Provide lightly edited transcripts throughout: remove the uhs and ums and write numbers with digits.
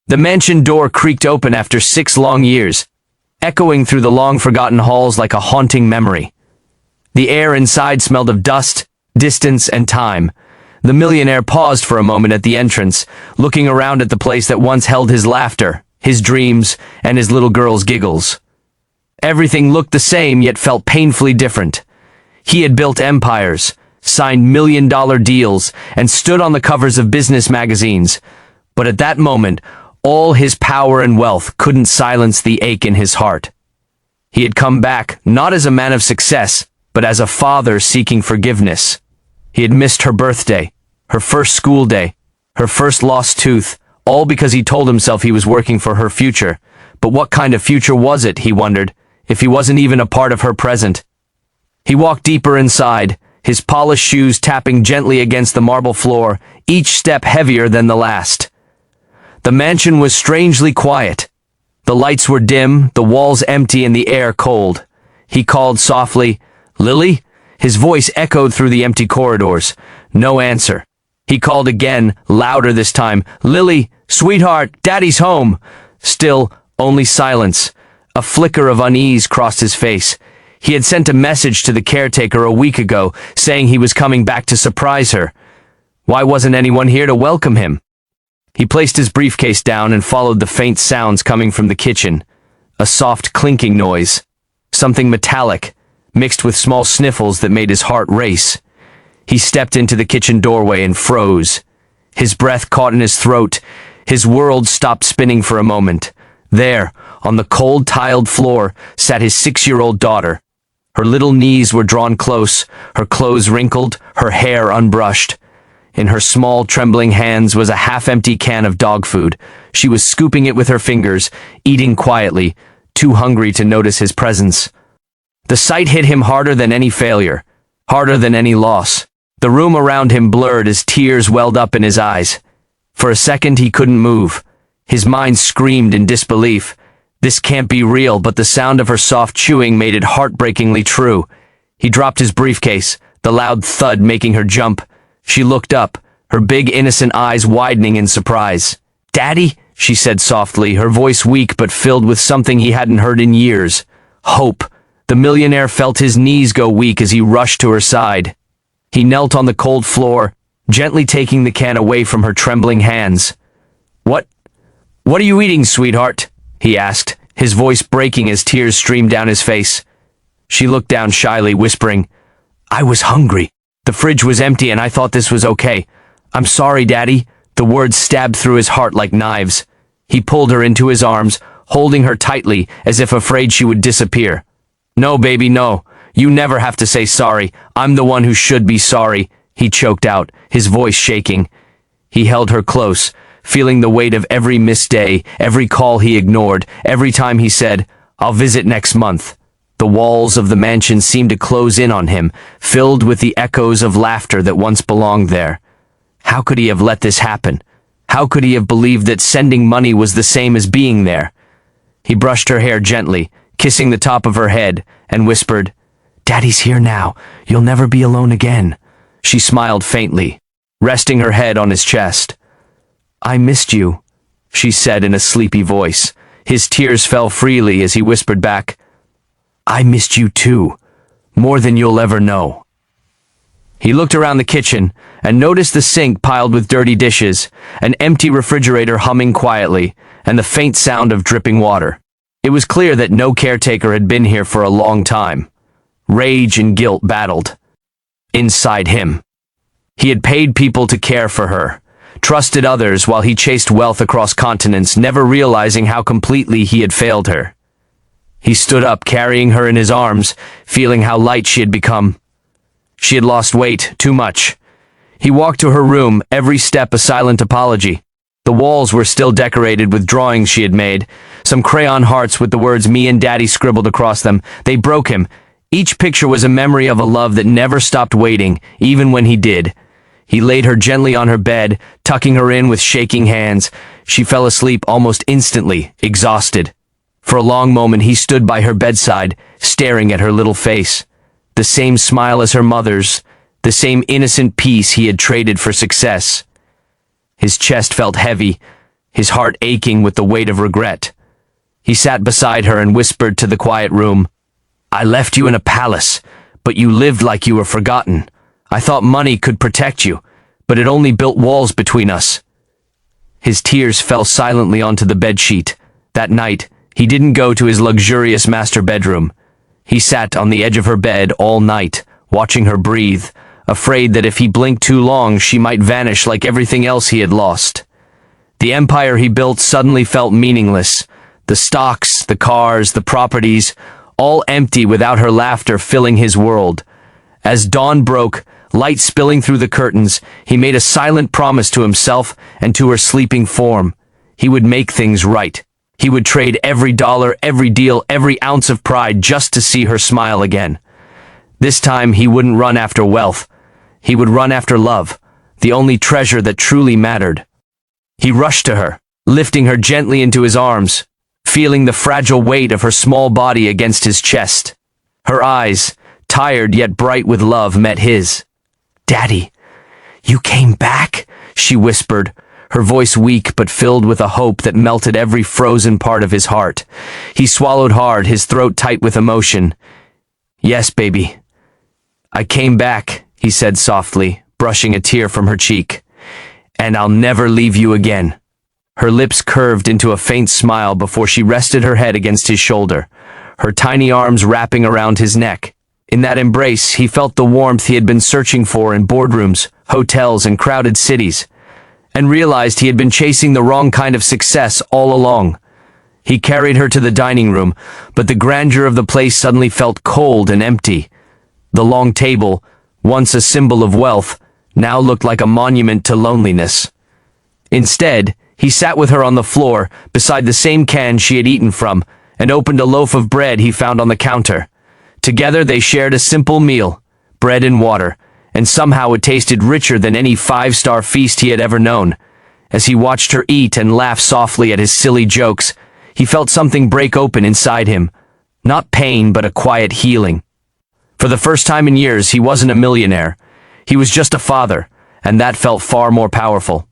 The mansion door creaked open after 6 long years, echoing through the long-forgotten halls like a haunting memory. The air inside smelled of dust, distance, and time. The millionaire paused for a moment at the entrance, looking around at the place that once held his laughter, his dreams, and his little girl's giggles. Everything looked the same, yet felt painfully different. He had built empires, signed million-dollar deals, and stood on the covers of business magazines. But at that moment, all his power and wealth couldn't silence the ache in his heart. He had come back, not as a man of success, but as a father seeking forgiveness. He had missed her birthday, her first school day, her first lost tooth, all because he told himself he was working for her future. But what kind of future was it, he wondered, if he wasn't even a part of her present? He walked deeper inside, his polished shoes tapping gently against the marble floor, each step heavier than the last. The mansion was strangely quiet. The lights were dim, the walls empty, and the air cold. He called softly, "Lily?" His voice echoed through the empty corridors. No answer. He called again, louder this time, "Lily, sweetheart, Daddy's home." Still, only silence. A flicker of unease crossed his face. He had sent a message to the caretaker a week ago, saying he was coming back to surprise her. Why wasn't anyone here to welcome him? He placed his briefcase down and followed the faint sounds coming from the kitchen. A soft clinking noise. Something metallic, mixed with small sniffles that made his heart race. He stepped into the kitchen doorway and froze. His breath caught in his throat. His world stopped spinning for a moment. There, on the cold tiled floor, sat his 6-year-old daughter. Her little knees were drawn close, her clothes wrinkled, her hair unbrushed. In her small, trembling hands was a half-empty can of dog food. She was scooping it with her fingers, eating quietly, too hungry to notice his presence. The sight hit him harder than any failure, harder than any loss. The room around him blurred as tears welled up in his eyes. For a second he couldn't move. His mind screamed in disbelief. This can't be real, but the sound of her soft chewing made it heartbreakingly true. He dropped his briefcase, the loud thud making her jump. She looked up, her big innocent eyes widening in surprise. "Daddy?" she said softly, her voice weak but filled with something he hadn't heard in years. Hope. The millionaire felt his knees go weak as he rushed to her side. He knelt on the cold floor, gently taking the can away from her trembling hands. What are you eating, sweetheart?" he asked, his voice breaking as tears streamed down his face. She looked down shyly, whispering, "I was hungry. The fridge was empty and I thought this was okay. I'm sorry, Daddy." The words stabbed through his heart like knives. He pulled her into his arms, holding her tightly as if afraid she would disappear. "No, baby, no. You never have to say sorry. I'm the one who should be sorry," he choked out, his voice shaking. He held her close, feeling the weight of every missed day, every call he ignored, every time he said, "I'll visit next month." The walls of the mansion seemed to close in on him, filled with the echoes of laughter that once belonged there. How could he have let this happen? How could he have believed that sending money was the same as being there? He brushed her hair gently, kissing the top of her head, and whispered, "Daddy's here now. You'll never be alone again." She smiled faintly, resting her head on his chest. "I missed you," she said in a sleepy voice. His tears fell freely as he whispered back, "I missed you too, more than you'll ever know." He looked around the kitchen and noticed the sink piled with dirty dishes, an empty refrigerator humming quietly, and the faint sound of dripping water. It was clear that no caretaker had been here for a long time. Rage and guilt battled inside him. He had paid people to care for her, trusted others while he chased wealth across continents, never realizing how completely he had failed her. He stood up, carrying her in his arms, feeling how light she had become. She had lost weight, too much. He walked to her room, every step a silent apology. The walls were still decorated with drawings she had made, some crayon hearts with the words "Me and Daddy" scribbled across them. They broke him. Each picture was a memory of a love that never stopped waiting, even when he did. He laid her gently on her bed, tucking her in with shaking hands. She fell asleep almost instantly, exhausted. For a long moment he stood by her bedside, staring at her little face. The same smile as her mother's, the same innocent peace he had traded for success. His chest felt heavy, his heart aching with the weight of regret. He sat beside her and whispered to the quiet room, "I left you in a palace, but you lived like you were forgotten. I thought money could protect you, but it only built walls between us." His tears fell silently onto the bedsheet. That night, he didn't go to his luxurious master bedroom. He sat on the edge of her bed all night, watching her breathe, afraid that if he blinked too long, she might vanish like everything else he had lost. The empire he built suddenly felt meaningless. The stocks, the cars, the properties, all empty without her laughter filling his world. As dawn broke, light spilling through the curtains, he made a silent promise to himself and to her sleeping form. He would make things right. He would trade every dollar, every deal, every ounce of pride just to see her smile again. This time he wouldn't run after wealth. He would run after love, the only treasure that truly mattered. He rushed to her, lifting her gently into his arms, feeling the fragile weight of her small body against his chest. Her eyes, tired yet bright with love, met his. "Daddy, you came back?" she whispered, her voice weak but filled with a hope that melted every frozen part of his heart. He swallowed hard, his throat tight with emotion. "Yes, baby. I came back," he said softly, brushing a tear from her cheek. "And I'll never leave you again." Her lips curved into a faint smile before she rested her head against his shoulder, her tiny arms wrapping around his neck. In that embrace, he felt the warmth he had been searching for in boardrooms, hotels, and crowded cities, and realized he had been chasing the wrong kind of success all along. He carried her to the dining room, but the grandeur of the place suddenly felt cold and empty. The long table, once a symbol of wealth, now looked like a monument to loneliness. Instead, he sat with her on the floor, beside the same can she had eaten from, and opened a loaf of bread he found on the counter. Together they shared a simple meal, bread and water, and somehow it tasted richer than any five-star feast he had ever known. As he watched her eat and laugh softly at his silly jokes, he felt something break open inside him. Not pain, but a quiet healing. For the first time in years, he wasn't a millionaire. He was just a father, and that felt far more powerful.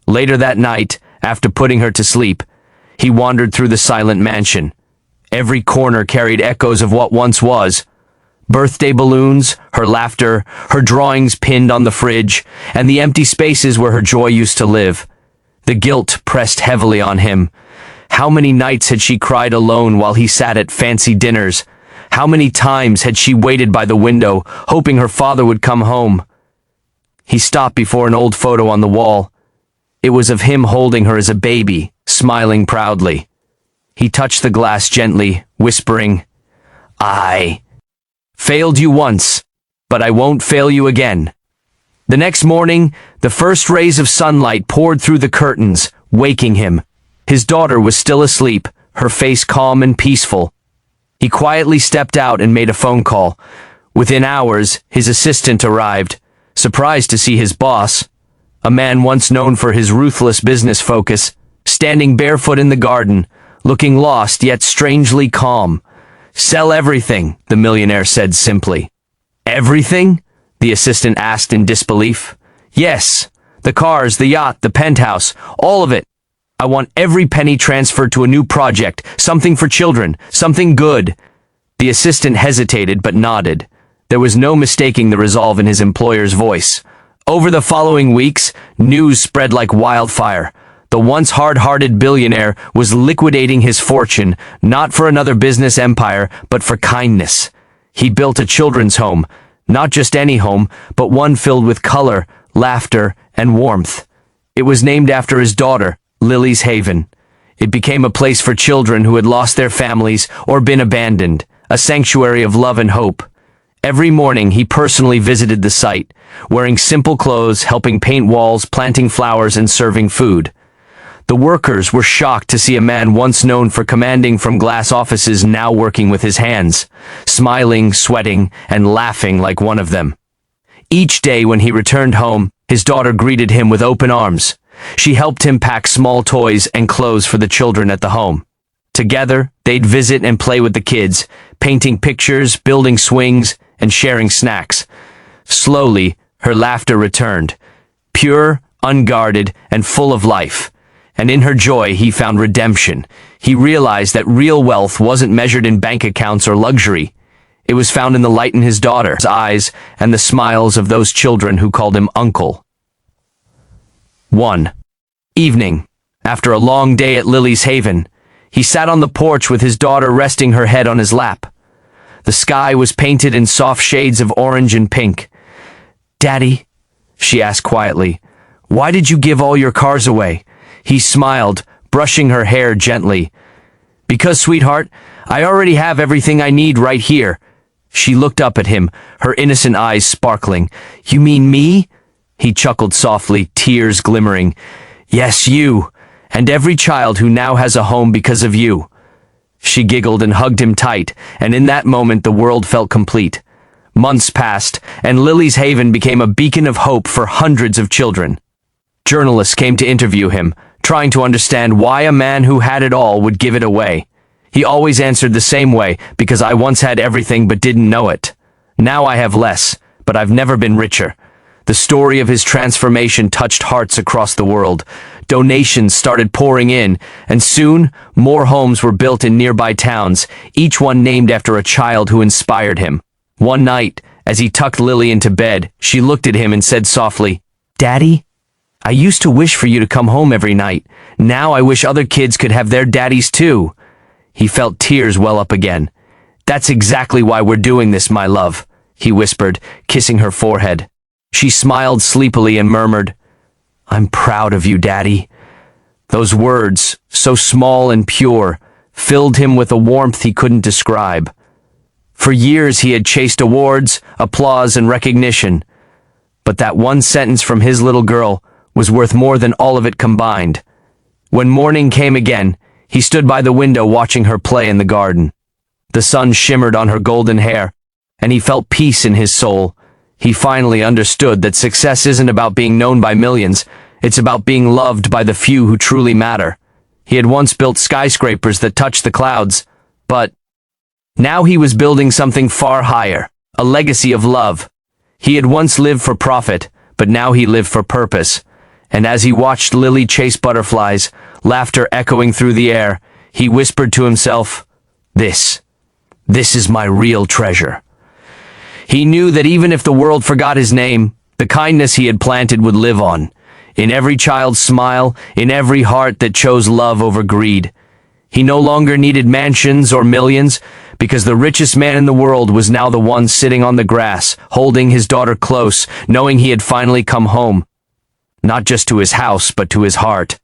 Later that night, after putting her to sleep, he wandered through the silent mansion. Every corner carried echoes of what once was. Birthday balloons, her laughter, her drawings pinned on the fridge, and the empty spaces where her joy used to live. The guilt pressed heavily on him. How many nights had she cried alone while he sat at fancy dinners? How many times had she waited by the window, hoping her father would come home? He stopped before an old photo on the wall. It was of him holding her as a baby, smiling proudly. He touched the glass gently, whispering, "I failed you once, but I won't fail you again." The next morning, the first rays of sunlight poured through the curtains, waking him. His daughter was still asleep, her face calm and peaceful. He quietly stepped out and made a phone call. Within hours, his assistant arrived, surprised to see his boss, a man once known for his ruthless business focus, standing barefoot in the garden, looking lost yet strangely calm. "Sell everything," the millionaire said simply. "Everything?" the assistant asked in disbelief. "Yes, the cars, the yacht, the penthouse, all of it. I want every penny transferred to a new project, something for children, something good." The assistant hesitated but nodded. There was no mistaking the resolve in his employer's voice. Over the following weeks, news spread like wildfire. The once hard-hearted billionaire was liquidating his fortune, not for another business empire, but for kindness. He built a children's home, not just any home, but one filled with color, laughter, and warmth. It was named after his daughter, Lily's Haven. It became a place for children who had lost their families or been abandoned, a sanctuary of love and hope. Every morning he personally visited the site, wearing simple clothes, helping paint walls, planting flowers, and serving food. The workers were shocked to see a man once known for commanding from glass offices now working with his hands, smiling, sweating, and laughing like one of them. Each day when he returned home, his daughter greeted him with open arms. She helped him pack small toys and clothes for the children at the home. Together, they'd visit and play with the kids, painting pictures, building swings, and sharing snacks. Slowly, her laughter returned, pure, unguarded, and full of life. and in her joy he found redemption. He realized that real wealth wasn't measured in bank accounts or luxury. It was found in the light in his daughter's eyes and the smiles of those children who called him uncle. 1. Evening. After a long day at Lily's Haven, he sat on the porch with his daughter resting her head on his lap. The sky was painted in soft shades of orange and pink. "Daddy," she asked quietly, "why did you give all your cars away?" He smiled, brushing her hair gently. "Because, sweetheart, I already have everything I need right here." She looked up at him, her innocent eyes sparkling. "You mean me?" He chuckled softly, tears glimmering. "Yes, you, and every child who now has a home because of you." She giggled and hugged him tight, and in that moment the world felt complete. Months passed, and Lily's Haven became a beacon of hope for hundreds of children. Journalists came to interview him, trying to understand why a man who had it all would give it away. He always answered the same way, "Because I once had everything but didn't know it. Now I have less, but I've never been richer." The story of his transformation touched hearts across the world. Donations started pouring in, and soon more homes were built in nearby towns, each one named after a child who inspired him. One night, as he tucked Lily into bed, she looked at him and said softly, "Daddy, I used to wish for you to come home every night. Now I wish other kids could have their daddies too." He felt tears well up again. "That's exactly why we're doing this, my love," he whispered, kissing her forehead. She smiled sleepily and murmured, "I'm proud of you, Daddy." Those words, so small and pure, filled him with a warmth he couldn't describe. For years he had chased awards, applause, and recognition, but that one sentence from his little girl was worth more than all of it combined. When morning came again, he stood by the window watching her play in the garden. The sun shimmered on her golden hair, and he felt peace in his soul. He finally understood that success isn't about being known by millions, it's about being loved by the few who truly matter. He had once built skyscrapers that touched the clouds, but now he was building something far higher, a legacy of love. He had once lived for profit, but now he lived for purpose. And as he watched Lily chase butterflies, laughter echoing through the air, he whispered to himself, This is my real treasure." He knew that even if the world forgot his name, the kindness he had planted would live on, in every child's smile, in every heart that chose love over greed. He no longer needed mansions or millions, because the richest man in the world was now the one sitting on the grass, holding his daughter close, knowing he had finally come home. Not just to his house, but to his heart.